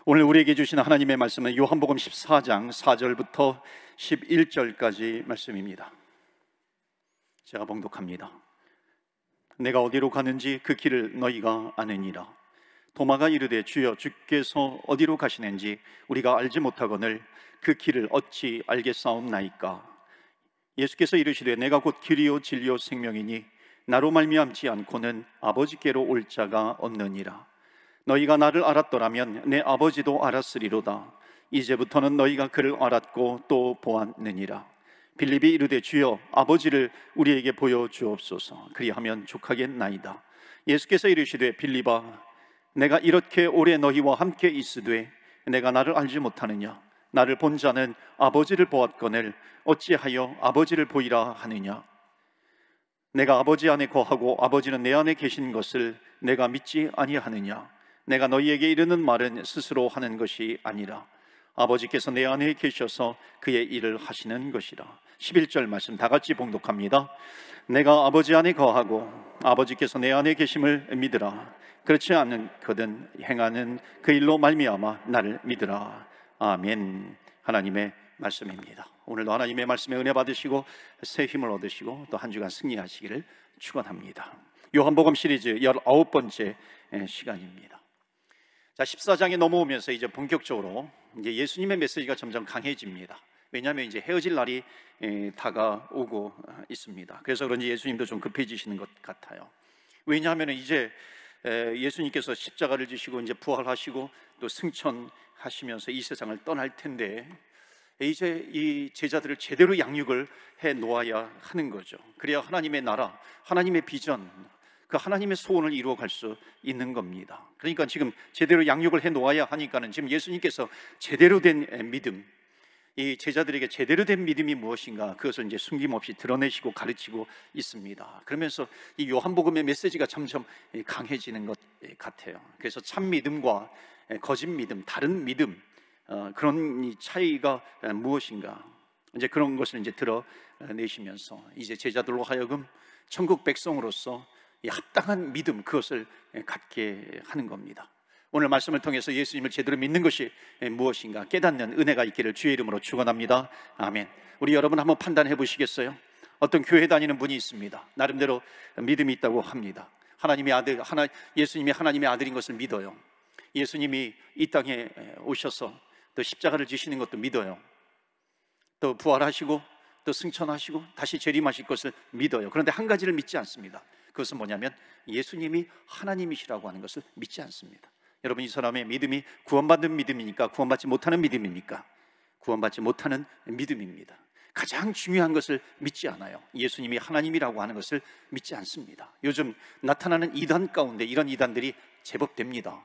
오늘 우리에게 주신 하나님의 말씀은 요한복음 14장 4절부터 11절까지 말씀입니다. 제가 봉독합니다. 내가 어디로 가는지 그 길을 너희가 아느니라. 도마가 이르되 주여, 주께서 어디로 가시는지 우리가 알지 못하거늘 그 길을 어찌 알겠사옵나이까. 예수께서 이르시되 내가 곧 길이요 진리요 생명이니 나로 말미암지 않고는 아버지께로 올 자가 없느니라. 너희가 나를 알았더라면 내 아버지도 알았으리로다. 이제부터는 너희가 그를 알았고 또 보았느니라. 빌립이 이르되 주여, 아버지를 우리에게 보여주옵소서. 그리하면 족하겠나이다. 예수께서 이르시되 빌립아, 내가 이렇게 오래 너희와 함께 있으되 내가 나를 알지 못하느냐? 나를 본 자는 아버지를 보았거늘 어찌하여 아버지를 보이라 하느냐? 내가 아버지 안에 거하고 아버지는 내 안에 계신 것을 내가 믿지 아니하느냐? 내가 너희에게 이르는 말은 스스로 하는 것이 아니라 아버지께서 내 안에 계셔서 그의 일을 하시는 것이라. 11절 말씀 다 같이 봉독합니다. 내가 아버지 안에 거하고 아버지께서 내 안에 계심을 믿으라. 그렇지 않거든 행하는 그 일로 말미암아 나를 믿으라. 아멘. 하나님의 말씀입니다. 오늘도 하나님의 말씀에 은혜 받으시고 새 힘을 얻으시고 또 한 주간 승리하시기를 축원합니다. 요한복음 시리즈 19번째 시간입니다. 자, 14장에 넘어오면서 이제 본격적으로 이제 예수님의 메시지가 점점 강해집니다. 왜냐하면 이제 헤어질 날이 다가오고 있습니다. 그래서 그런지 예수님도 좀 급해지시는 것 같아요. 왜냐하면 이제 예수님께서 십자가를 지시고 이제 부활하시고 또 승천하시면서 이 세상을 떠날 텐데 이제 이 제자들을 제대로 양육을 해 놓아야 하는 거죠. 그래야 하나님의 나라, 하나님의 비전, 그 하나님의 소원을 이루어갈 수 있는 겁니다. 그러니까 지금 제대로 양육을 해 놓아야 하니까는 지금 예수님께서 제대로 된 믿음, 이 제자들에게 제대로 된 믿음이 무엇인가, 그것을 이제 숨김없이 드러내시고 가르치고 있습니다. 그러면서 이 요한복음의 메시지가 점점 강해지는 것 같아요. 그래서 참 믿음과 거짓 믿음, 다른 믿음, 그런 이 차이가 무엇인가, 이제 그런 것을 이제 드러내시면서 이제 제자들로 하여금 천국 백성으로서 이 합당한 믿음, 그것을 갖게 하는 겁니다. 오늘 말씀을 통해서 예수님을 제대로 믿는 것이 무엇인가 깨닫는 은혜가 있기를 주의 이름으로 축원합니다. 아멘. 우리 여러분 한번 판단해 보시겠어요? 어떤 교회 다니는 분이 있습니다. 나름대로 믿음이 있다고 합니다. 하나님의 아들, 예수님이 하나님의 아들인 것을 믿어요. 예수님이 이 땅에 오셔서 또 십자가를 지시는 것도 믿어요. 또 부활하시고 또 승천하시고 다시 재림하실 것을 믿어요. 그런데 한 가지를 믿지 않습니다. 그것은 뭐냐면 예수님이 하나님이시라고 하는 것을 믿지 않습니다. 여러분, 이 사람의 믿음이 구원받는 믿음이니까 구원받지 못하는 믿음입니까? 구원받지 못하는 믿음입니다. 가장 중요한 것을 믿지 않아요. 예수님이 하나님이라고 하는 것을 믿지 않습니다. 요즘 나타나는 이단 가운데 이런 이단들이 제법 됩니다.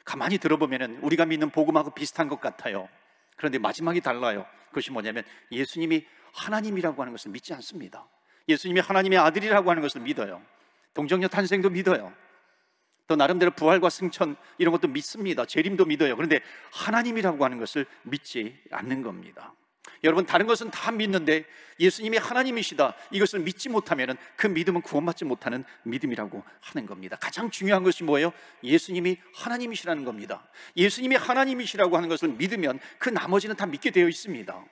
가만히 들어보면 우리가 믿는 복음하고 비슷한 것 같아요. 그런데 마지막이 달라요. 그것이 뭐냐면 예수님이 하나님이라고 하는 것을 믿지 않습니다. 예수님이 하나님의 아들이라고 하는 것을 믿어요. 동정녀 탄생도 믿어요. 또 나름대로 부활과 승천 이런 것도 믿습니다. 재림도 믿어요. 그런데 하나님이라고 하는 것을 믿지 않는 겁니다. 여러분, 다른 것은 다 믿는데 예수님이 하나님이시다, 이것을 믿지 못하면 그 믿음은 구원받지 못하는 믿음이라고 하는 겁니다. 가장 중요한 것이 뭐예요? 예수님이 하나님이시라는 겁니다. 예수님이 하나님이시라고 하는 것을 믿으면 그 나머지는 다 믿게 되어 있습니다.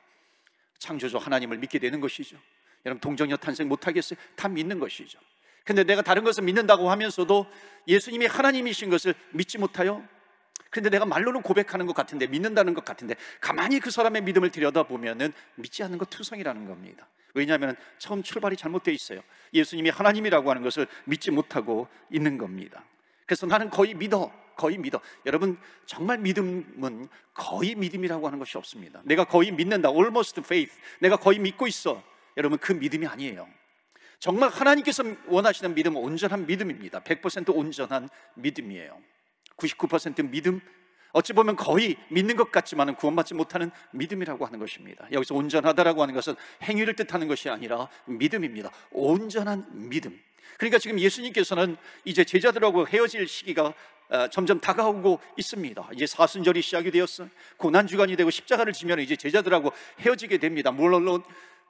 창조주 하나님을 믿게 되는 것이죠. 여러분, 동정녀 탄생 못하겠어요? 다 믿는 것이죠. 근데 내가 다른 것을 믿는다고 하면서도 예수님이 하나님이신 것을 믿지 못해요? 근데 내가 말로는 고백하는 것 같은데, 믿는다는 것 같은데, 가만히 그 사람의 믿음을 들여다보면은 믿지 않는 것 투성이라는 겁니다. 왜냐하면 처음 출발이 잘못되어 있어요. 예수님이 하나님이라고 하는 것을 믿지 못하고 있는 겁니다. 그래서 나는 거의 믿어. 여러분, 정말 믿음은 거의 믿음이라고 하는 것이 없습니다. 내가 거의 믿는다, almost faith, 내가 거의 믿고 있어, 여러분, 그 믿음이 아니에요. 정말 하나님께서 원하시는 믿음은 온전한 믿음입니다. 100% 온전한 믿음이에요. 99% 믿음, 어찌 보면 거의 믿는 것 같지만 구원받지 못하는 믿음이라고 하는 것입니다. 여기서 온전하다라고 하는 것은 행위를 뜻하는 것이 아니라 믿음입니다. 온전한 믿음. 그러니까 지금 예수님께서는 이제 제자들하고 헤어질 시기가 점점 다가오고 있습니다. 이제 사순절이 시작이 되었어요. 고난주간이 되고 십자가를 지면 이제 제자들하고 헤어지게 됩니다. 물론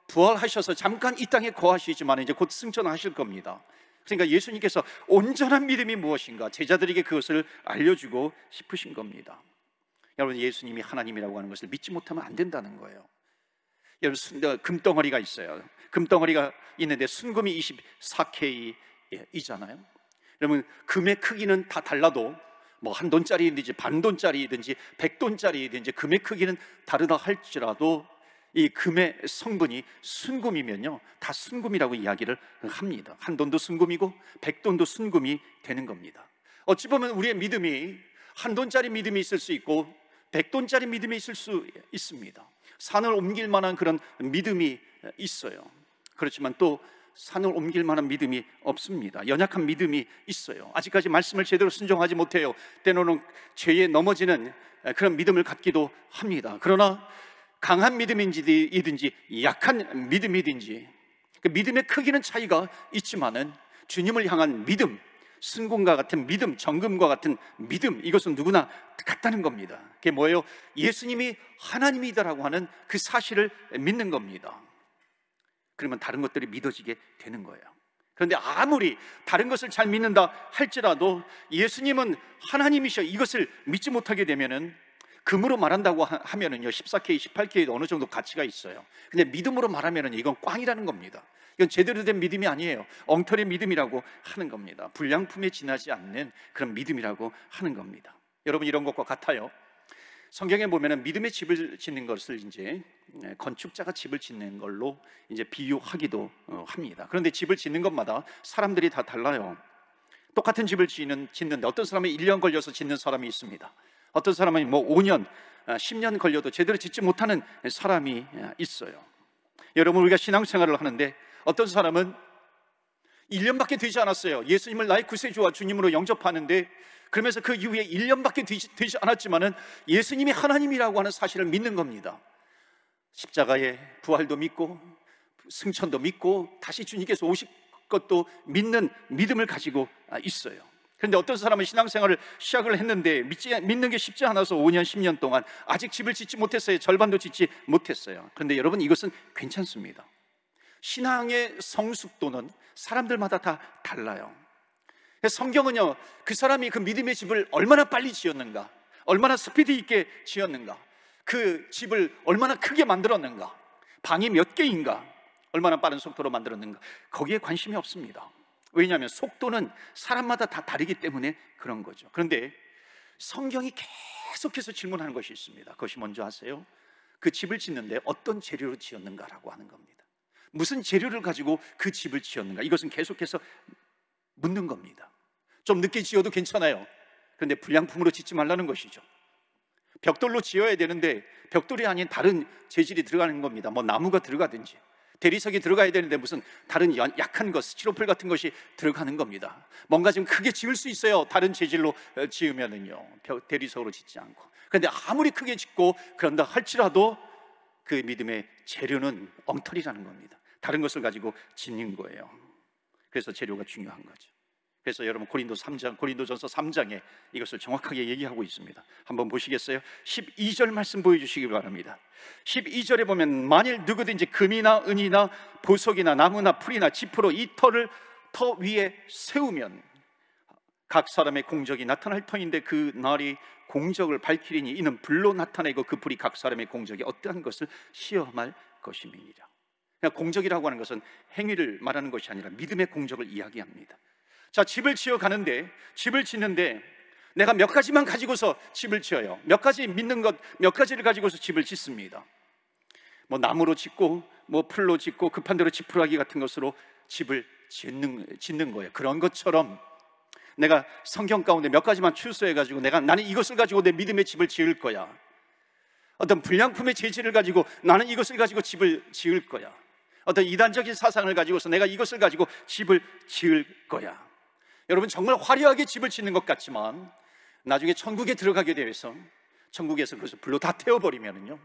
부활하셔서 잠깐 이 땅에 거하시지만 이제 곧 승천하실 겁니다. 그러니까 예수님께서 온전한 믿음이 무엇인가 제자들에게 그것을 알려주고 싶으신 겁니다. 여러분, 예수님이 하나님이라고 하는 것을 믿지 못하면 안 된다는 거예요. 여러분, 금덩어리가 있어요. 금덩어리가 있는데 순금이 24K이잖아요. 여러분, 금의 크기는 다 달라도 뭐 한 돈짜리든지 반 돈짜리든지 100돈짜리든지 금의 크기는 다르다 할지라도 이 금의 성분이 순금이면요, 다 순금이라고 이야기를 합니다. 한 돈도 순금이고 100돈도 순금이 되는 겁니다. 어찌 보면 우리의 믿음이 한 돈짜리 믿음이 있을 수 있고 100돈짜리 믿음이 있을 수 있습니다. 산을 옮길 만한 그런 믿음이 있어요. 그렇지만 또 산을 옮길 만한 믿음이 없습니다. 연약한 믿음이 있어요. 아직까지 말씀을 제대로 순종하지 못해요. 때로는 죄에 넘어지는 그런 믿음을 갖기도 합니다. 그러나 강한 믿음이든지 약한 믿음이든지 그 믿음의 크기는 차이가 있지만은 주님을 향한 믿음, 순금과 같은 믿음, 정금과 같은 믿음, 이것은 누구나 같다는 겁니다. 그게 뭐예요? 예수님이 하나님이다라고 하는 그 사실을 믿는 겁니다. 그러면 다른 것들이 믿어지게 되는 거예요. 그런데 아무리 다른 것을 잘 믿는다 할지라도 예수님은 하나님이셔 이것을 믿지 못하게 되면은, 금으로 말한다고 하면은요 14K, 18K도 어느 정도 가치가 있어요. 근데 믿음으로 말하면은 이건 꽝이라는 겁니다. 이건 제대로 된 믿음이 아니에요. 엉터리 믿음이라고 하는 겁니다. 불량품에 지나지 않는 그런 믿음이라고 하는 겁니다. 여러분, 이런 것과 같아요. 성경에 보면은 믿음의 집을 짓는 것을 이제 건축자가 집을 짓는 걸로 이제 비유하기도 합니다. 그런데 집을 짓는 것마다 사람들이 다 달라요. 똑같은 집을 짓는데 어떤 사람은 1년 걸려서 짓는 사람이 있습니다. 어떤 사람은 뭐 5년, 10년 걸려도 제대로 짓지 못하는 사람이 있어요. 여러분, 우리가 신앙생활을 하는데 어떤 사람은 1년밖에 되지 않았어요. 예수님을 나의 구세주와 주님으로 영접하는데, 그러면서 그 이후에 1년밖에 되지 않았지만은 예수님이 하나님이라고 하는 사실을 믿는 겁니다. 십자가의 부활도 믿고 승천도 믿고 다시 주님께서 오실 것도 믿는 믿음을 가지고 있어요. 그런데 어떤 사람은 신앙생활을 시작을 했는데 믿는 게 쉽지 않아서 5년, 10년 동안 아직 집을 짓지 못했어요. 절반도 짓지 못했어요. 그런데 여러분, 이것은 괜찮습니다. 신앙의 성숙도는 사람들마다 다 달라요. 성경은요, 그 사람이 그 믿음의 집을 얼마나 빨리 지었는가, 얼마나 스피드 있게 지었는가, 그 집을 얼마나 크게 만들었는가, 방이 몇 개인가, 얼마나 빠른 속도로 만들었는가, 거기에 관심이 없습니다. 왜냐하면 속도는 사람마다 다 다르기 때문에 그런 거죠. 그런데 성경이 계속해서 질문하는 것이 있습니다. 그것이 뭔지 아세요? 그 집을 짓는데 어떤 재료로 지었는가라고 하는 겁니다. 무슨 재료를 가지고 그 집을 지었는가, 이것은 계속해서 묻는 겁니다. 좀 늦게 지어도 괜찮아요. 그런데 불량품으로 짓지 말라는 것이죠. 벽돌로 지어야 되는데 벽돌이 아닌 다른 재질이 들어가는 겁니다. 뭐 나무가 들어가든지 대리석이 들어가야 되는데 무슨 다른 약한 것, 스티로폴 같은 것이 들어가는 겁니다. 뭔가 좀 크게 지을 수 있어요. 다른 재질로 지으면은요, 대리석으로 짓지 않고. 그런데 아무리 크게 짓고 그런다 할지라도 그 믿음의 재료는 엉터리라는 겁니다. 다른 것을 가지고 짓는 거예요. 그래서 재료가 중요한 거죠. 그래서 여러분, 고린도전서 3장에 이것을 정확하게 얘기하고 있습니다. 한번 보시겠어요? 12절 말씀 보여주시기 바랍니다. 12절에 보면, 만일 누구든지 금이나 은이나 보석이나 나무나 풀이나 지푸로 이 터 위에 세우면 각 사람의 공적이 나타날 터인데 그 날이 공적을 밝히리니 이는 불로 나타내고 그 불이 각 사람의 공적이 어떠한 것을 시험할 것임이니라. 공적이라고 하는 것은 행위를 말하는 것이 아니라 믿음의 공적을 이야기합니다. 자, 집을 짓는데 내가 몇 가지만 가지고서 집을 지어요. 몇 가지 믿는 것 몇 가지를 가지고서 집을 짓습니다. 뭐 나무로 짓고 뭐 풀로 짓고 급한 대로 지푸라기 같은 것으로 집을 짓는 거예요. 그런 것처럼 내가 성경 가운데 몇 가지만 추수해가지고 나는 이것을 가지고 내 믿음의 집을 지을 거야. 어떤 불량품의 재질을 가지고 나는 이것을 가지고 집을 지을 거야. 어떤 이단적인 사상을 가지고서 내가 이것을 가지고 집을 지을 거야. 여러분, 정말 화려하게 집을 짓는 것 같지만 나중에 천국에 들어가게 되어서 천국에서 그것을 불로 다 태워버리면은요,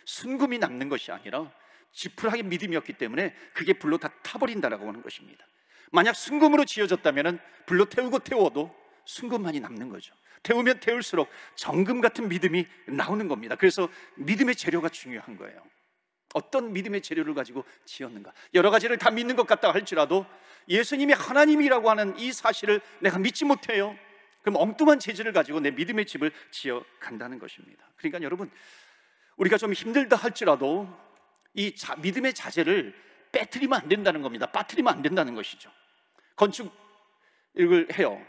순금이 남는 것이 아니라 지푸라기 믿음이었기 때문에 그게 불로 다 타버린다라고 하는 것입니다. 만약 순금으로 지어졌다면 불로 태워도 순금만이 남는 거죠. 태우면 태울수록 정금 같은 믿음이 나오는 겁니다. 그래서 믿음의 재료가 중요한 거예요. 어떤 믿음의 재료를 가지고 지었는가. 여러 가지를 다 믿는 것 같다 할지라도 예수님이 하나님이라고 하는 이 사실을 내가 믿지 못해요. 그럼 엉뚱한 재질을 가지고 내 믿음의 집을 지어 간다는 것입니다. 그러니까 여러분, 우리가 좀 힘들다 할지라도 이 믿음의 자재를 빼뜨리면 안 된다는 겁니다. 빠뜨리면 안 된다는 것이죠. 건축을 해요.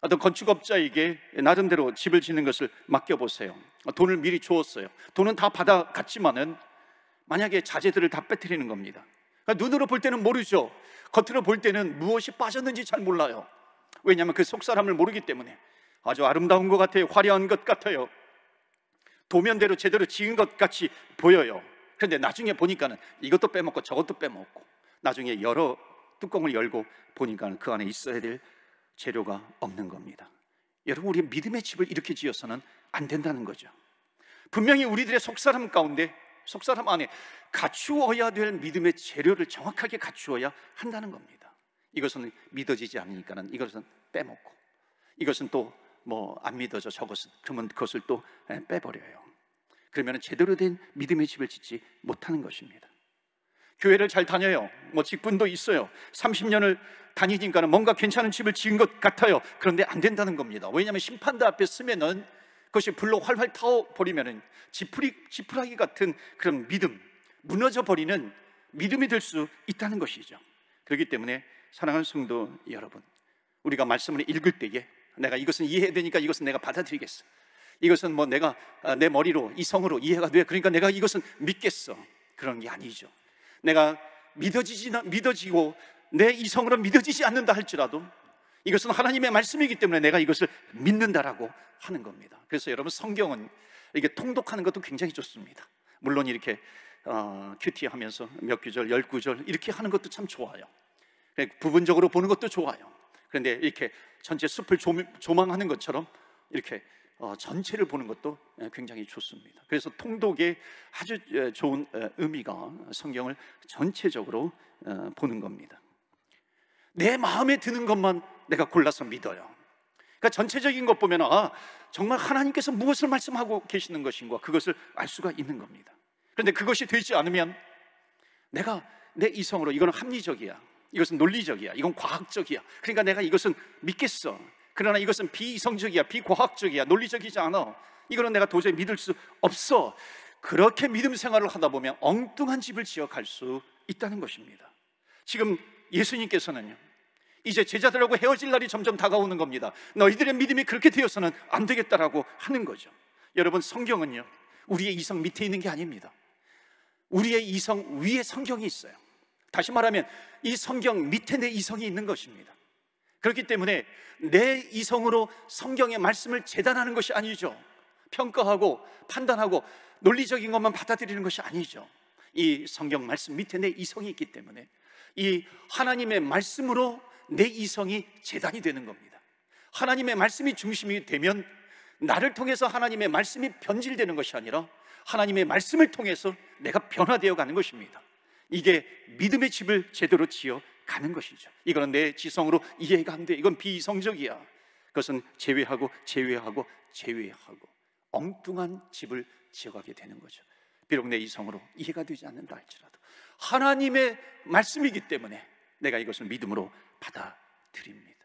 어떤 건축업자에게 나름대로 집을 짓는 것을 맡겨보세요. 돈을 미리 주었어요. 돈은 다 받아갔지만은 만약에 자재들을 다 빼뜨리는 겁니다. 그러니까 눈으로 볼 때는 모르죠. 겉으로 볼 때는 무엇이 빠졌는지 잘 몰라요. 왜냐하면 그 속사람을 모르기 때문에. 아주 아름다운 것 같아요. 화려한 것 같아요. 도면대로 제대로 지은 것 같이 보여요. 그런데 나중에 보니까는 이것도 빼먹고 저것도 빼먹고, 나중에 여러 뚜껑을 열고 보니까 그 안에 있어야 될 재료가 없는 겁니다. 여러분, 우리 믿음의 집을 이렇게 지어서는 안 된다는 거죠. 분명히 우리들의 속사람 가운데, 속사람 안에 갖추어야 될 믿음의 재료를 정확하게 갖추어야 한다는 겁니다. 이것은 믿어지지 않으니까는 이것은 빼먹고, 이것은 또 뭐 안 믿어져 저것은, 그러면 그것을 또 빼버려요. 그러면 제대로 된 믿음의 집을 짓지 못하는 것입니다. 교회를 잘 다녀요. 뭐 직분도 있어요. 30년을 다니니까는 뭔가 괜찮은 집을 지은 것 같아요. 그런데 안 된다는 겁니다. 왜냐하면 심판대 앞에 서면은 그것이 불로 활활 타버리면은 지푸라기 같은 그런 믿음, 무너져 버리는 믿음이 될 수 있다는 것이죠. 그렇기 때문에 사랑하는 성도 여러분, 우리가 말씀을 읽을 때에 내가 이것은 이해해야 되니까 이것은 내가 받아들이겠어, 이것은 뭐 내가 내 머리로 이성으로 이해가 돼, 그러니까 내가 이것은 믿겠어, 그런 게 아니죠. 내가 믿어지고 내 이성으로 믿어지지 않는다 할지라도 이것은 하나님의 말씀이기 때문에 내가 이것을 믿는다라고 하는 겁니다. 그래서 여러분, 성경은 이게 통독하는 것도 굉장히 좋습니다. 물론 이렇게 큐티하면서 몇 구절, 10구절 이렇게 하는 것도 참 좋아요. 부분적으로 보는 것도 좋아요. 그런데 이렇게 전체 숲을 조망하는 것처럼 이렇게 전체를 보는 것도 굉장히 좋습니다. 그래서 통독의 아주 좋은 의미가 성경을 전체적으로 보는 겁니다. 내 마음에 드는 것만 내가 골라서 믿어요. 그러니까 전체적인 것 보면 정말 하나님께서 무엇을 말씀하고 계시는 것인가, 그것을 알 수가 있는 겁니다. 그런데 그것이 되지 않으면 내가 내 이성으로 이거는 합리적이야, 이것은 논리적이야, 이건 과학적이야, 그러니까 내가 이것은 믿겠어. 그러나 이것은 비이성적이야, 비과학적이야, 논리적이지 않아, 이거는 내가 도저히 믿을 수 없어. 그렇게 믿음 생활을 하다 보면 엉뚱한 집을 지어갈 수 있다는 것입니다. 지금 예수님께서는요, 이제 제자들하고 헤어질 날이 점점 다가오는 겁니다. 너희들의 믿음이 그렇게 되어서는 안 되겠다라고 하는 거죠. 여러분, 성경은요, 우리의 이성 밑에 있는 게 아닙니다. 우리의 이성 위에 성경이 있어요. 다시 말하면 이 성경 밑에 내 이성이 있는 것입니다. 그렇기 때문에 내 이성으로 성경의 말씀을 재단하는 것이 아니죠. 평가하고 판단하고 논리적인 것만 받아들이는 것이 아니죠. 이 성경 말씀 밑에 내 이성이 있기 때문에 이 하나님의 말씀으로 내 이성이 재단이 되는 겁니다. 하나님의 말씀이 중심이 되면 나를 통해서 하나님의 말씀이 변질되는 것이 아니라 하나님의 말씀을 통해서 내가 변화되어 가는 것입니다. 이게 믿음의 집을 제대로 지어 가는 것이죠. 이거는 내 지성으로 이해가 안 돼, 이건 비이성적이야. 그것은 제외하고 엉뚱한 집을 지어가게 되는 거죠. 비록 내 이성으로 이해가 되지 않는다 할지라도 하나님의 말씀이기 때문에 내가 이것을 믿음으로 받아들입니다.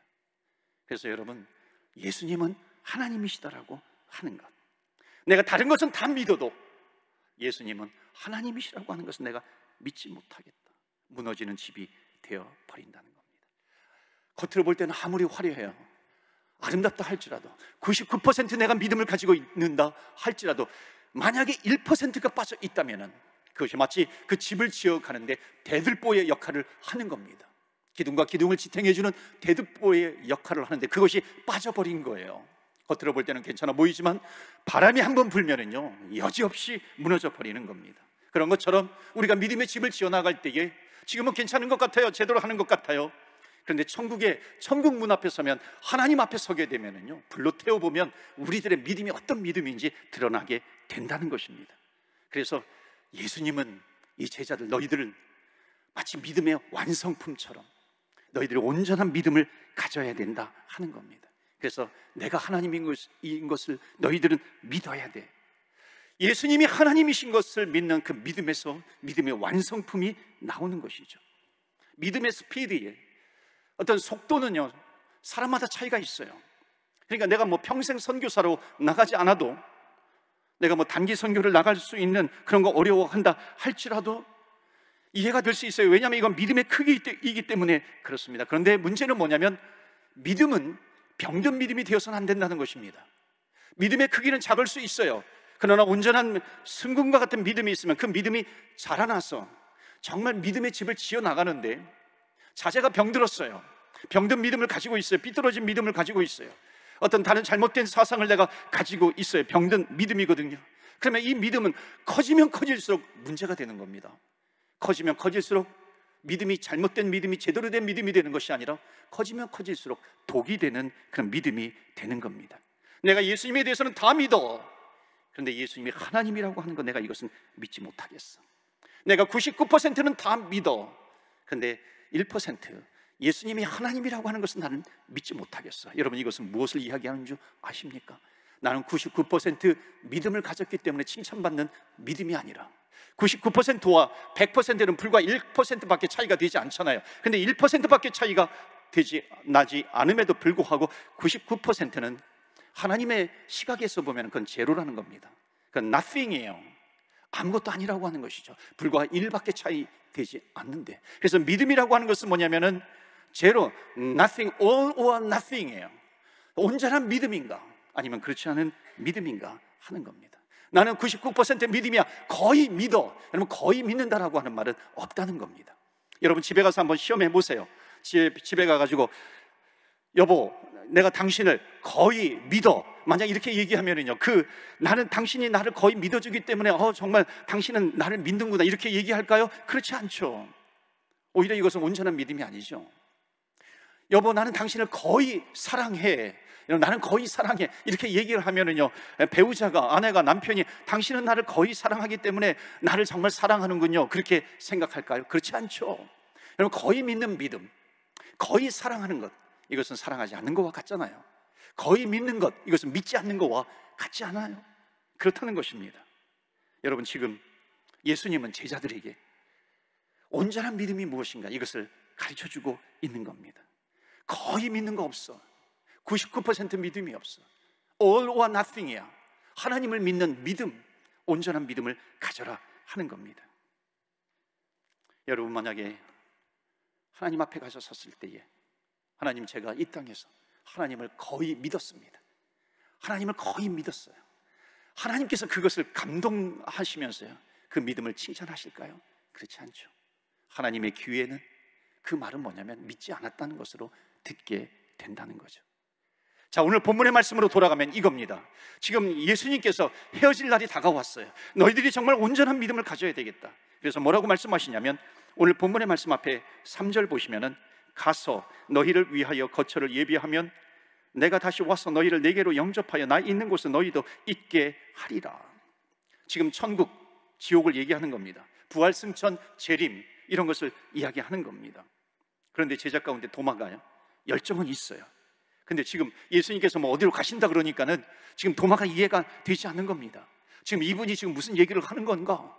그래서 여러분, 예수님은 하나님이시다라고 하는 것, 내가 다른 것은 다 믿어도 예수님은 하나님이시라고 하는 것은 내가 믿지 못하겠다, 무너지는 집이 되어 버린다는 겁니다. 겉으로 볼 때는 아무리 화려해요, 아름답다 할지라도 99% 내가 믿음을 가지고 있는다 할지라도 만약에 1%가 빠져 있다면 그것이 마치 그 집을 지어가는데 대들보의 역할을 하는 겁니다. 기둥과 기둥을 지탱해주는 대들보의 역할을 하는데 그것이 빠져버린 거예요. 겉으로 볼 때는 괜찮아 보이지만 바람이 한번 불면은요, 여지없이 무너져 버리는 겁니다. 그런 것처럼 우리가 믿음의 집을 지어나갈 때에 지금은 괜찮은 것 같아요, 제대로 하는 것 같아요. 그런데 천국 문 앞에 서면, 하나님 앞에 서게 되면은요, 불로 태워보면 우리들의 믿음이 어떤 믿음인지 드러나게 된다는 것입니다. 그래서 예수님은 이 제자들, 너희들은 마치 믿음의 완성품처럼 너희들이 온전한 믿음을 가져야 된다 하는 겁니다. 그래서 내가 하나님인 것을 너희들은 믿어야 돼. 예수님이 하나님이신 것을 믿는 그 믿음에서 믿음의 완성품이 나오는 것이죠. 믿음의 스피드에 어떤 속도는요, 사람마다 차이가 있어요. 그러니까 내가 뭐 평생 선교사로 나가지 않아도, 내가 뭐 단기 선교를 나갈 수 있는 그런 거 어려워한다 할지라도 이해가 될 수 있어요. 왜냐하면 이건 믿음의 크기이기 때문에 그렇습니다. 그런데 문제는 뭐냐면, 믿음은 병든 믿음이 되어서는 안 된다는 것입니다. 믿음의 크기는 작을 수 있어요. 그러나 온전한 승금과 같은 믿음이 있으면 그 믿음이 자라나서 정말 믿음의 집을 지어 나가는데, 자제가 병들었어요. 병든 믿음을 가지고 있어요. 삐뚤어진 믿음을 가지고 있어요. 어떤 다른 잘못된 사상을 내가 가지고 있어요. 병든 믿음이거든요. 그러면 이 믿음은 커지면 커질수록 문제가 되는 겁니다. 커지면 커질수록 믿음이 잘못된 믿음이 제대로 된 믿음이 되는 것이 아니라 커지면 커질수록 독이 되는 그런 믿음이 되는 겁니다. 내가 예수님에 대해서는 다 믿어. 그런데 예수님이 하나님이라고 하는 거 내가 이것은 믿지 못하겠어. 내가 99%는 다 믿어. 그런데 1% 예수님이 하나님이라고 하는 것은 나는 믿지 못하겠어. 여러분, 이것은 무엇을 이야기하는 줄 아십니까? 나는 99% 믿음을 가졌기 때문에 칭찬받는 믿음이 아니라 99%와 100%는 불과 1%밖에 차이가 되지 않잖아요. 근데 1%밖에 차이가 나지 않음에도 불구하고 99%는 하나님의 시각에서 보면 그건 제로라는 겁니다. 그건 nothing이에요. 아무것도 아니라고 하는 것이죠. 불과 1밖에 차이 되지 않는데, 그래서 믿음이라고 하는 것은 뭐냐면은 제로, nothing, all or nothing이에요. 온전한 믿음인가 아니면 그렇지 않은 믿음인가 하는 겁니다. 나는 99% 믿음이야, 거의 믿어. 여러분, 거의 믿는다라고 하는 말은 없다는 겁니다. 여러분, 집에 가서 한번 시험해 보세요. 집에 가가지고, 여보, 내가 당신을 거의 믿어. 만약 이렇게 얘기하면은요, 나는 당신이 나를 거의 믿어주기 때문에 정말 당신은 나를 믿는구나, 이렇게 얘기할까요? 그렇지 않죠. 오히려 이것은 온전한 믿음이 아니죠. 여보, 나는 당신을 거의 사랑해. 나는 거의 사랑해. 이렇게 얘기를 하면은요, 배우자가, 아내가, 남편이 당신은 나를 거의 사랑하기 때문에 나를 정말 사랑하는군요, 그렇게 생각할까요? 그렇지 않죠. 여러분, 거의 믿는 믿음, 거의 사랑하는 것, 이것은 사랑하지 않는 것과 같잖아요. 거의 믿는 것, 이것은 믿지 않는 것과 같지 않아요. 그렇다는 것입니다. 여러분, 지금 예수님은 제자들에게 온전한 믿음이 무엇인가, 이것을 가르쳐주고 있는 겁니다. 거의 믿는 거 없어. 99% 믿음이 없어. All or nothing이야. 하나님을 믿는 믿음, 온전한 믿음을 가져라 하는 겁니다. 여러분, 만약에 하나님 앞에 가서 섰을 때에, 하나님, 제가 이 땅에서 하나님을 거의 믿었습니다. 하나님을 거의 믿었어요. 하나님께서 그것을 감동하시면서요, 그 믿음을 칭찬하실까요? 그렇지 않죠. 하나님의 귀에는 그 말은 뭐냐면 믿지 않았다는 것으로 듣게 된다는 거죠. 자, 오늘 본문의 말씀으로 돌아가면 이겁니다. 지금 예수님께서 헤어질 날이 다가왔어요. 너희들이 정말 온전한 믿음을 가져야 되겠다. 그래서 뭐라고 말씀하시냐면, 오늘 본문의 말씀 앞에 3절 보시면은, 가서 너희를 위하여 거처를 예비하면 내가 다시 와서 너희를 내게로 영접하여 나 있는 곳에 너희도 있게 하리라. 지금 천국, 지옥을 얘기하는 겁니다. 부활, 승천, 재림, 이런 것을 이야기하는 겁니다. 그런데 제자 가운데 도마가요, 열정은 있어요. 근데 지금 예수님께서 뭐 어디로 가신다 그러니까는 지금 도마가 이해가 되지 않는 겁니다. 지금 이분이 지금 무슨 얘기를 하는 건가?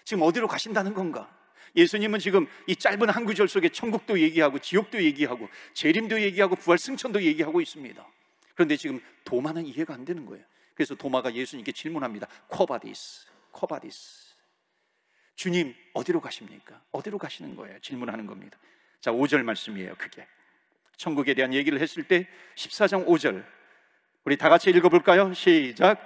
지금 어디로 가신다는 건가? 예수님은 지금 이 짧은 한 구절 속에 천국도 얘기하고 지옥도 얘기하고 재림도 얘기하고 부활 승천도 얘기하고 있습니다. 그런데 지금 도마는 이해가 안 되는 거예요. 그래서 도마가 예수님께 질문합니다. 코바디스, 주님, 어디로 가십니까? 어디로 가시는 거예요? 질문하는 겁니다. 자, 5절 말씀이에요. 그게 천국에 대한 얘기를 했을 때 14장 5절 우리 다 같이 읽어볼까요? 시작.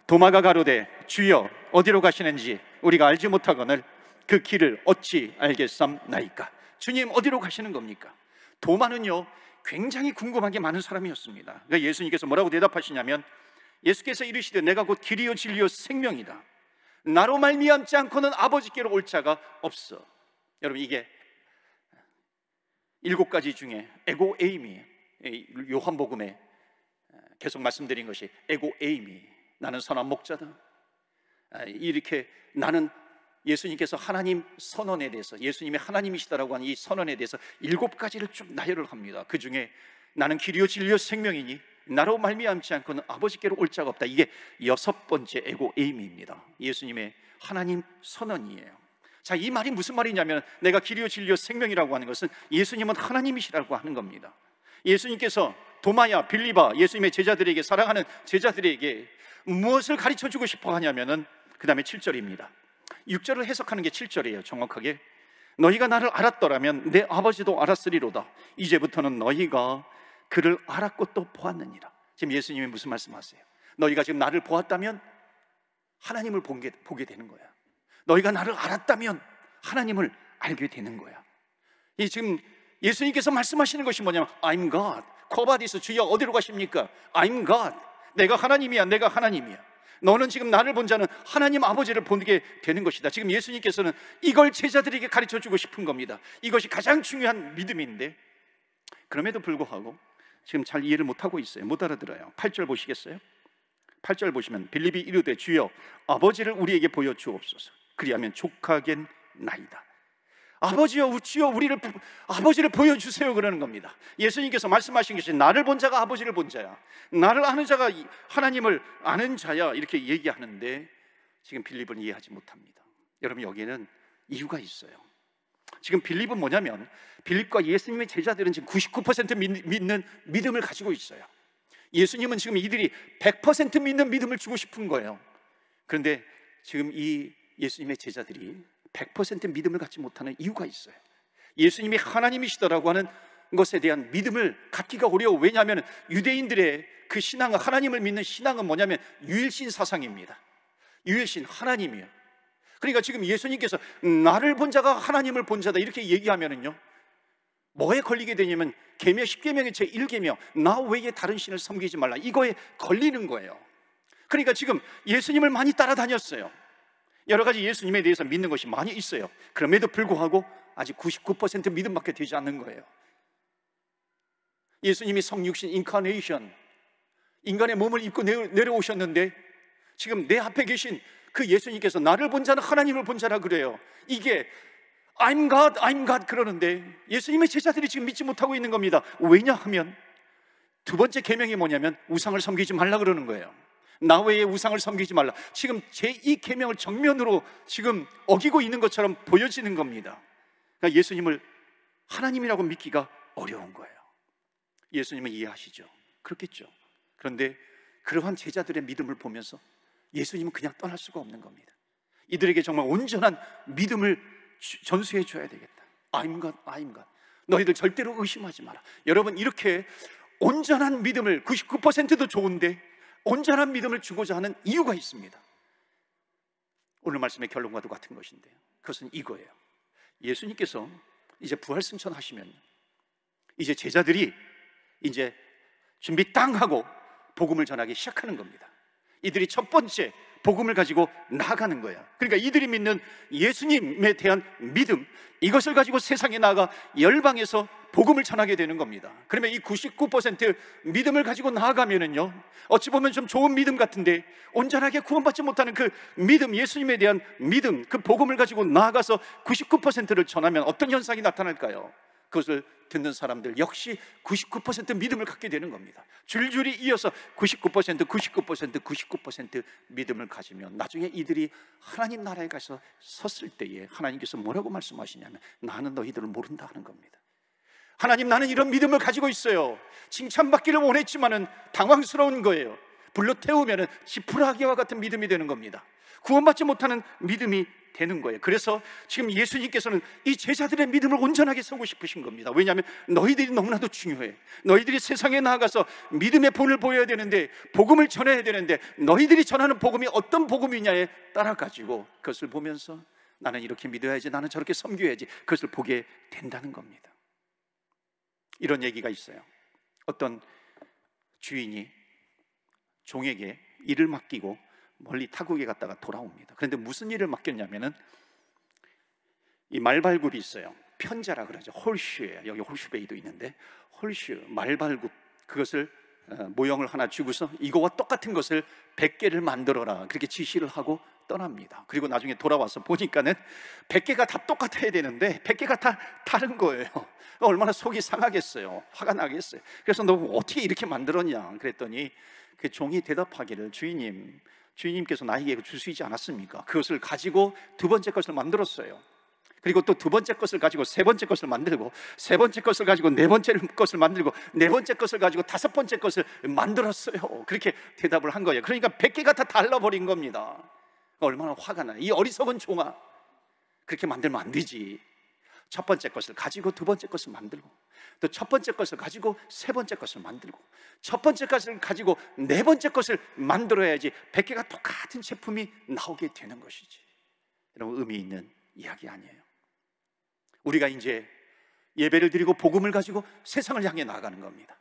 도마가 가로되 주여 어디로 가시는지 우리가 알지 못하거늘 그 길을 어찌 알겠삼나이까. 주님, 어디로 가시는 겁니까? 도마는요, 굉장히 궁금한 게 많은 사람이었습니다. 그러니까 예수님께서 뭐라고 대답하시냐면, 예수께서 이르시되 내가 곧 길이요 진리요 생명이다. 나로 말미암지 않고는 아버지께로 올 자가 없어. 여러분, 이게 7가지 중에 에고 에이미, 요한복음에 계속 말씀드린 것이 에고 에이미, 나는 선한 목자다. 이렇게 나는 예수님께서 하나님 선언에 대해서, 예수님이 하나님이시다라고 하는 이 선언에 대해서 7가지를 쭉 나열을 합니다. 그 중에 나는 길이요 진리요 생명이니 나로 말미암지 않고는 아버지께로 올 자가 없다. 이게 6번째 에고 에이미입니다. 예수님의 하나님 선언이에요. 자, 이 말이 무슨 말이냐면, 내가 길이요 진리요 생명이라고 하는 것은 예수님은 하나님이시라고 하는 겁니다. 예수님께서 도마야, 빌리바, 예수님의 제자들에게, 사랑하는 제자들에게 무엇을 가르쳐주고 싶어 하냐면은 그 다음에 7절입니다 6절을 해석하는 게 7절이에요 정확하게. 너희가 나를 알았더라면 내 아버지도 알았으리로다. 이제부터는 너희가 그를 알았고 또 보았느니라. 지금 예수님이 무슨 말씀하세요? 너희가 지금 나를 보았다면 하나님을 보게 되는 거야. 너희가 나를 알았다면 하나님을 알게 되는 거야. 이 지금 예수님께서 말씀하시는 것이 뭐냐면 I'm God. 코바디스 주여 어디로 가십니까? I'm God. 내가 하나님이야. 내가 하나님이야. 너는 지금 나를 본 자는 하나님 아버지를 보게 되는 것이다. 지금 예수님께서는 이걸 제자들에게 가르쳐주고 싶은 겁니다. 이것이 가장 중요한 믿음인데 그럼에도 불구하고 지금 잘 이해를 못하고 있어요. 못 알아들어요. 8절 보시겠어요? 8절 보시면 빌립이 이르되 주여 아버지를 우리에게 보여주옵소서. 그리하면 족하겠나이다. 아버지여 주여 우리를 아버지를 보여주세요 그러는 겁니다. 예수님께서 말씀하신 것이 나를 본 자가 아버지를 본 자야, 나를 아는 자가 하나님을 아는 자야, 이렇게 얘기하는데 지금 빌립은 이해하지 못합니다. 여러분 여기에는 이유가 있어요. 지금 빌립은 뭐냐면 빌립과 예수님의 제자들은 지금 99% 믿는 믿음을 가지고 있어요. 예수님은 지금 이들이 100% 믿는 믿음을 주고 싶은 거예요. 그런데 지금 이 예수님의 제자들이 100% 믿음을 갖지 못하는 이유가 있어요. 예수님이 하나님이시다라고 하는 것에 대한 믿음을 갖기가 어려워. 왜냐하면 유대인들의 그 신앙은, 하나님을 믿는 신앙은 뭐냐면 유일신 사상입니다. 유일신 하나님이에요. 그러니까 지금 예수님께서 나를 본 자가 하나님을 본 자다 이렇게 얘기하면은요 뭐에 걸리게 되냐면 계명 10계명의 제1계명 나 외에 다른 신을 섬기지 말라, 이거에 걸리는 거예요. 그러니까 지금 예수님을 많이 따라다녔어요. 여러 가지 예수님에 대해서 믿는 것이 많이 있어요. 그럼에도 불구하고 아직 99% 믿음밖에 되지 않는 거예요. 예수님이 성육신 인카네이션, 인간의 몸을 입고 내려오셨는데 지금 내 앞에 계신 그 예수님께서 나를 본 자는 하나님을 본 자라 그래요. 이게 I'm God, I'm God 그러는데 예수님의 제자들이 지금 믿지 못하고 있는 겁니다. 왜냐하면 두 번째 계명이 뭐냐면 우상을 섬기지 말라 그러는 거예요. 나 외에 우상을 섬기지 말라. 지금 제2 계명을 정면으로 지금 어기고 있는 것처럼 보여지는 겁니다. 그러니까 예수님을 하나님이라고 믿기가 어려운 거예요. 예수님은 이해하시죠? 그렇겠죠. 그런데 그러한 제자들의 믿음을 보면서 예수님은 그냥 떠날 수가 없는 겁니다. 이들에게 정말 온전한 믿음을 전수해 줘야 되겠다. I'm God, I'm God. 너희들 절대로 의심하지 마라. 여러분 이렇게 온전한 믿음을 99%도 좋은데 온전한 믿음을 주고자 하는 이유가 있습니다. 오늘 말씀의 결론과도 같은 것인데요, 그것은 이거예요. 예수님께서 이제 부활승천하시면 이제 제자들이 이제 준비 땅 하고 복음을 전하기 시작하는 겁니다. 이들이 첫 번째 복음을 가지고 나아가는 거예요. 그러니까 이들이 믿는 예수님에 대한 믿음, 이것을 가지고 세상에 나아가 열방에서 복음을 전하게 되는 겁니다. 그러면 이 99% 믿음을 가지고 나아가면은요, 어찌 보면 좀 좋은 믿음 같은데 온전하게 구원받지 못하는 그 믿음, 예수님에 대한 믿음, 그 복음을 가지고 나아가서 99%를 전하면 어떤 현상이 나타날까요? 그것을 듣는 사람들 역시 99% 믿음을 갖게 되는 겁니다. 줄줄이 이어서 99% 믿음을 가지면 나중에 이들이 하나님 나라에 가서 섰을 때에 하나님께서 뭐라고 말씀하시냐면 나는 너희들을 모른다 하는 겁니다. 하나님, 나는 이런 믿음을 가지고 있어요. 칭찬받기를 원했지만은 당황스러운 거예요. 불러 태우면은 지푸라기와 같은 믿음이 되는 겁니다. 구원받지 못하는 믿음이 되는 거예요. 그래서 지금 예수님께서는 이 제자들의 믿음을 온전하게 세우고 싶으신 겁니다. 왜냐하면 너희들이 너무나도 중요해. 너희들이 세상에 나아가서 믿음의 본을 보여야 되는데, 복음을 전해야 되는데, 너희들이 전하는 복음이 어떤 복음이냐에 따라 가지고 그것을 보면서 나는 이렇게 믿어야지, 나는 저렇게 섬겨야지, 그것을 보게 된다는 겁니다. 이런 얘기가 있어요. 어떤 주인이 종에게 일을 맡기고 멀리 타국에 갔다가 돌아옵니다. 그런데 무슨 일을 맡겼냐면은 이 말발굽이 있어요. 편자라 그러죠. 홀슈예요. 여기 홀슈베이도 있는데 홀슈, 말발굽, 그것을 모형을 하나 주고서 이거와 똑같은 것을 100개를 만들어라, 그렇게 지시를 하고 떠납니다. 그리고 나중에 돌아와서 보니까는 100개가 다 똑같아야 되는데 100개가 다 다른 거예요. 얼마나 속이 상하겠어요. 화가 나겠어요. 그래서 너 어떻게 이렇게 만들었냐 그랬더니 그 종이 대답하기를, 주인님께서 나에게 주시지 않았습니까? 그것을 가지고 두 번째 것을 만들었어요. 그리고 또 두 번째 것을 가지고 세 번째 것을 만들고, 세 번째 것을 가지고 네 번째 것을 만들고, 네 번째 것을 가지고 다섯 번째 것을 만들었어요. 그렇게 대답을 한 거예요. 그러니까 100개가 다 달라버린 겁니다. 얼마나 화가 나요. 이 어리석은 종아, 그렇게 만들면 안 되지. 첫 번째 것을 가지고 두 번째 것을 만들고, 또 첫 번째 것을 가지고 세 번째 것을 만들고, 첫 번째 것을 가지고 네 번째 것을 만들어야지 100개가 똑같은 제품이 나오게 되는 것이지. 여러분, 의미 있는 이야기 아니에요. 우리가 이제 예배를 드리고 복음을 가지고 세상을 향해 나아가는 겁니다.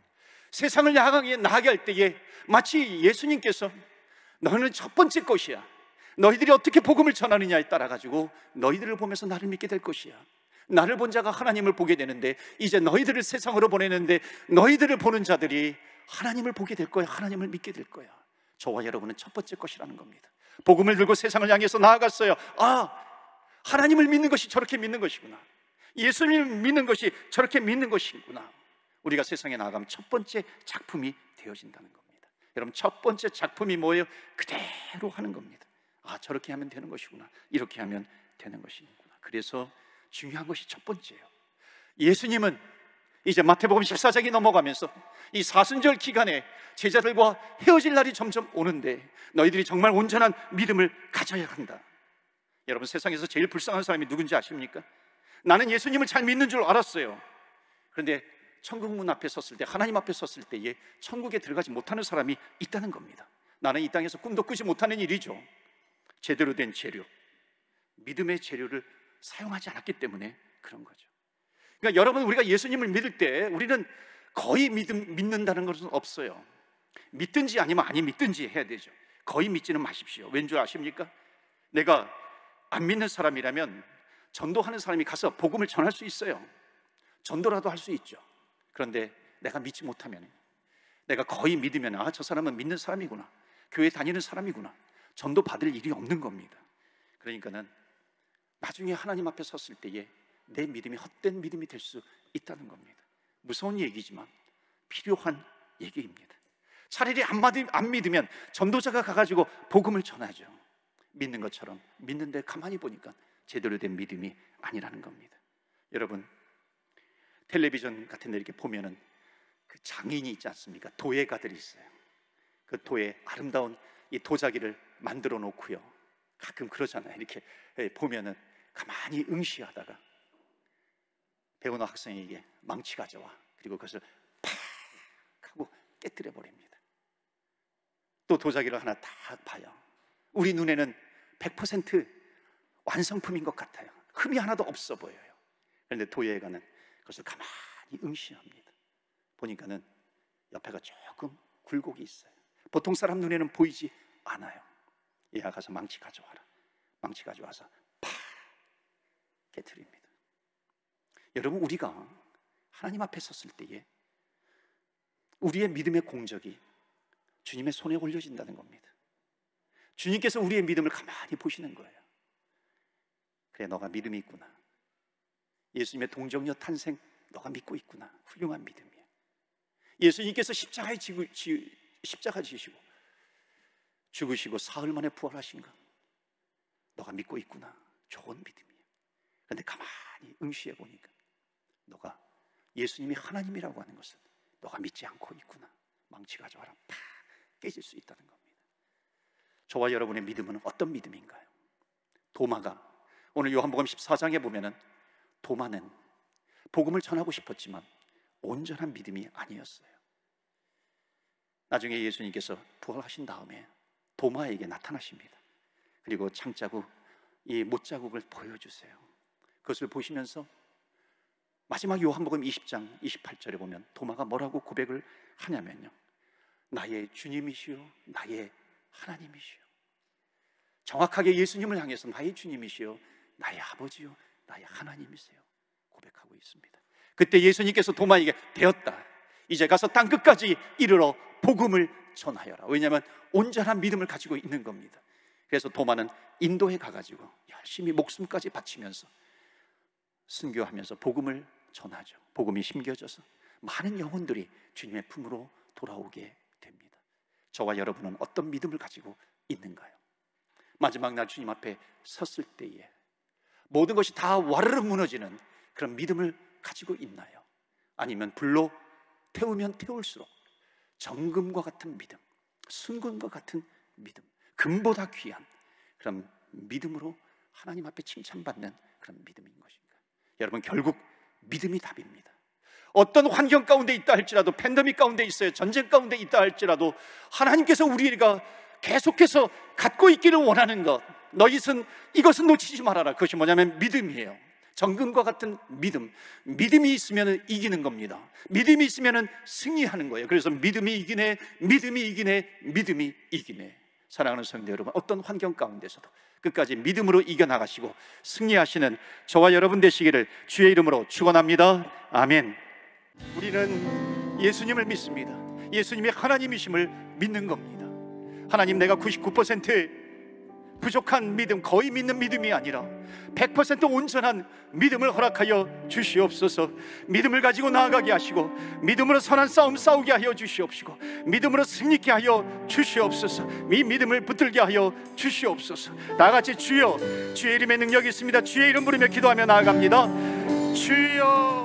세상을 향해 나아가게 할 때에 마치 예수님께서 너는 첫 번째 것이야, 너희들이 어떻게 복음을 전하느냐에 따라 가지고 너희들을 보면서 나를 믿게 될 것이야. 나를 본 자가 하나님을 보게 되는데, 이제 너희들을 세상으로 보내는데 너희들을 보는 자들이 하나님을 보게 될 거야. 하나님을 믿게 될 거야. 저와 여러분은 첫 번째 것이라는 겁니다. 복음을 들고 세상을 향해서 나아갔어요. 아, 하나님을 믿는 것이 저렇게 믿는 것이구나. 예수님을 믿는 것이 저렇게 믿는 것이구나. 우리가 세상에 나아가면 첫 번째 작품이 되어진다는 겁니다. 여러분, 첫 번째 작품이 뭐예요? 그대로 하는 겁니다. 아, 저렇게 하면 되는 것이구나. 이렇게 하면 되는 것이구나. 그래서 중요한 것이 첫 번째예요. 예수님은 이제 마태복음 14장이 넘어가면서 이 사순절 기간에 제자들과 헤어질 날이 점점 오는데, 너희들이 정말 온전한 믿음을 가져야 한다. 여러분, 세상에서 제일 불쌍한 사람이 누군지 아십니까? 나는 예수님을 잘 믿는 줄 알았어요. 그런데 천국 문 앞에 섰을 때, 하나님 앞에 섰을 때에 천국에 들어가지 못하는 사람이 있다는 겁니다. 나는 이 땅에서 꿈도 꾸지 못하는 일이죠. 제대로 된 재료, 믿음의 재료를 사용하지 않았기 때문에 그런 거죠. 그러니까 여러분, 우리가 예수님을 믿을 때 우리는 거의 믿는다는 것은 없어요. 믿든지 아니면 아니 믿든지 해야 되죠. 거의 믿지는 마십시오. 왠 줄 아십니까? 내가 안 믿는 사람이라면 전도하는 사람이 가서 복음을 전할 수 있어요. 전도라도 할 수 있죠. 그런데 내가 믿지 못하면, 내가 거의 믿으면, 아, 저 사람은 믿는 사람이구나, 교회 다니는 사람이구나, 전도 받을 일이 없는 겁니다. 그러니까는 나중에 하나님 앞에 섰을 때에 내 믿음이 헛된 믿음이 될 수 있다는 겁니다. 무서운 얘기지만 필요한 얘기입니다. 차라리 안 믿으면 전도자가 가가지고 복음을 전하죠. 믿는 것처럼 믿는데 가만히 보니까 제대로 된 믿음이 아니라는 겁니다. 여러분, 텔레비전 같은 데 이렇게 보면은 그 장인이 있지 않습니까? 도예가들이 있어요. 그 도예, 아름다운 이 도자기를 만들어 놓고요, 가끔 그러잖아요. 이렇게 보면은 가만히 응시하다가 배우는 학생에게 망치 가져와, 그리고 그것을 팍 하고 깨뜨려 버립니다. 또 도자기를 하나 딱 봐요. 우리 눈에는 100% 완성품인 것 같아요. 흠이 하나도 없어 보여요. 그런데 도예가는 그것을 가만히 응시합니다. 보니까는 옆에가 조금 굴곡이 있어요. 보통 사람 눈에는 보이지 않아요. 얘가 가서 망치 가져와라. 망치 가져와서 팍 깨트립니다. 여러분, 우리가 하나님 앞에 섰을 때에 우리의 믿음의 공적이 주님의 손에 올려진다는 겁니다. 주님께서 우리의 믿음을 가만히 보시는 거예요. 그래, 너가 믿음이 있구나. 예수님의 동정녀 탄생 너가 믿고 있구나. 훌륭한 믿음이야. 예수님께서 십자가 지시고 죽으시고 사흘 만에 부활하신 것 너가 믿고 있구나. 좋은 믿음이야. 그런데 가만히 응시해 보니까 너가 예수님이 하나님이라고 하는 것을 너가 믿지 않고 있구나. 망치 가져와라. 팍 깨질 수 있다는 겁니다. 저와 여러분의 믿음은 어떤 믿음인가요? 도마가, 오늘 요한복음 14장에 보면은 도마는 복음을 전하고 싶었지만 온전한 믿음이 아니었어요. 나중에 예수님께서 부활하신 다음에 도마에게 나타나십니다. 그리고 창자국, 이 못자국을 보여주세요. 그것을 보시면서 마지막 요한복음 20장 28절에 보면 도마가 뭐라고 고백을 하냐면요, 나의 주님이시요 나의 하나님이시요. 정확하게 예수님을 향해서 나의 주님이시요 나의 아버지요 나의 하나님이세요 고백하고 있습니다. 그때 예수님께서 도마에게 되었다, 이제 가서 땅끝까지 이르러 복음을 전하여라. 왜냐하면 온전한 믿음을 가지고 있는 겁니다. 그래서 도마는 인도에 가가지고 열심히 목숨까지 바치면서 순교하면서 복음을 전하죠. 복음이 심겨져서 많은 영혼들이 주님의 품으로 돌아오게 됩니다. 저와 여러분은 어떤 믿음을 가지고 있는가요? 마지막 날 주님 앞에 섰을 때에 모든 것이 다 와르르 무너지는 그런 믿음을 가지고 있나요? 아니면 불로 태우면 태울수록 정금과 같은 믿음, 순금과 같은 믿음, 금보다 귀한 그런 믿음으로 하나님 앞에 칭찬받는 그런 믿음인 것인가? 여러분, 결국 믿음이 답입니다. 어떤 환경 가운데 있다 할지라도, 팬데믹 가운데 있어요, 전쟁 가운데 있다 할지라도 하나님께서 우리가 계속해서 갖고 있기를 원하는 것, 이것은 놓치지 말아라. 그것이 뭐냐면 믿음이에요. 정금과 같은 믿음. 믿음이 있으면 이기는 겁니다. 믿음이 있으면 승리하는 거예요. 그래서 믿음이 이기네, 믿음이 이기네, 믿음이 이기네. 사랑하는 성도 여러분, 어떤 환경 가운데서도 끝까지 믿음으로 이겨나가시고 승리하시는 저와 여러분 되시기를 주의 이름으로 축원합니다. 아멘. 우리는 예수님을 믿습니다. 예수님이 하나님이심을 믿는 겁니다. 하나님, 내가 99% 부족한 믿음, 거의 믿는 믿음이 아니라 100% 온전한 믿음을 허락하여 주시옵소서. 믿음을 가지고 나아가게 하시고 믿음으로 선한 싸움 싸우게 하여 주시옵시고 믿음으로 승리케 하여 주시옵소서. 이 믿음을 붙들게 하여 주시옵소서. 다같이 주여, 주의 이름의 능력이 있습니다. 주의 이름 부르며 기도하며 나아갑니다. 주여.